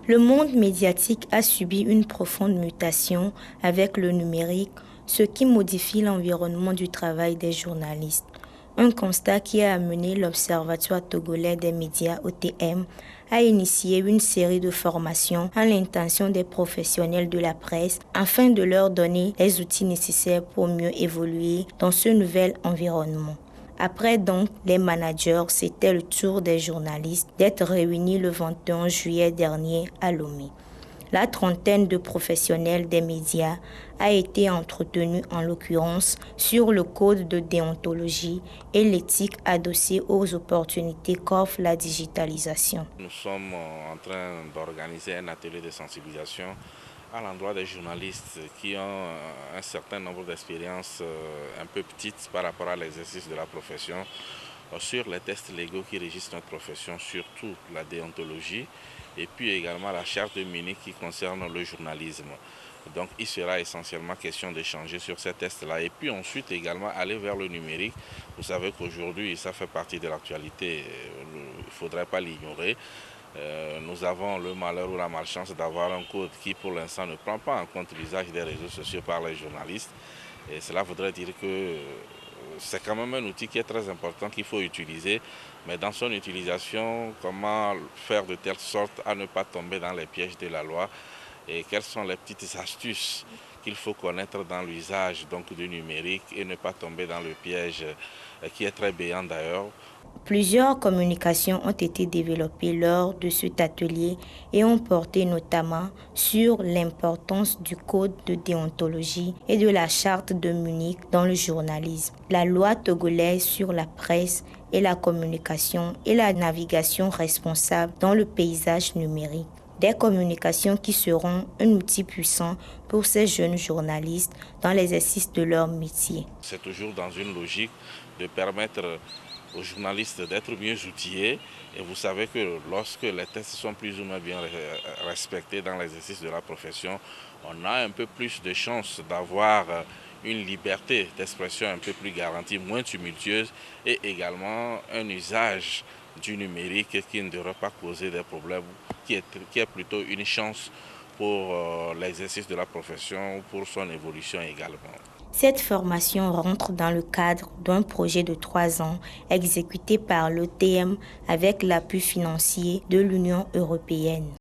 Le monde médiatique a subi une profonde mutation avec le numérique, ce qui modifie l'environnement du travail des journalistes. Un constat qui a amené l'Observatoire togolais des médias OTM à initier une série de formations à l'intention des professionnels de la presse afin de leur donner les outils nécessaires pour mieux évoluer dans ce nouvel environnement. Après donc les managers, c'était le tour des journalistes d'être réunis le 21 juillet dernier à Lomé. La trentaine de professionnels des médias a été entretenue en l'occurrence sur le code de déontologie et l'éthique adossée aux opportunités qu'offre la digitalisation. Nous sommes en train d'organiser un atelier de sensibilisation à l'endroit des journalistes qui ont un certain nombre d'expériences un peu petites par rapport à l'exercice de la profession sur les tests légaux qui régissent notre profession, surtout la déontologie et puis également la charte de Munich qui concerne le journalisme. Donc il sera essentiellement question d'échanger sur ces tests-là et puis ensuite également aller vers le numérique. Vous savez qu'aujourd'hui, ça fait partie de l'actualité, il ne faudrait pas l'ignorer. Nous avons le malheur ou la malchance d'avoir un code qui pour l'instant ne prend pas en compte l'usage des réseaux sociaux par les journalistes. Et cela voudrait dire que c'est quand même un outil qui est très important qu'il faut utiliser. Mais dans son utilisation, comment faire de telle sorte à ne pas tomber dans les pièges de la loi et quelles sont les petites astuces qu'il faut connaître dans l'usage du numérique et ne pas tomber dans le piège qui est très béant d'ailleurs. Plusieurs communications ont été développées lors de cet atelier et ont porté notamment sur l'importance du code de déontologie et de la charte de Munich dans le journalisme, la loi togolaise sur la presse et la communication et la navigation responsable dans le paysage numérique. Des communications qui seront un outil puissant pour ces jeunes journalistes dans l'exercice de leur métier. C'est toujours dans une logique de permettre aux journalistes d'être mieux outillés. Et vous savez que lorsque les tests sont plus ou moins bien respectés dans l'exercice de la profession, on a un peu plus de chances d'avoir une liberté d'expression un peu plus garantie, moins tumultueuse et également un usage du numérique qui ne devrait pas causer des problèmes, qui est plutôt une chance pour l'exercice de la profession, pour son évolution également. Cette formation rentre dans le cadre d'un projet de 3 ans exécuté par l'OTM avec l'appui financier de l'Union européenne.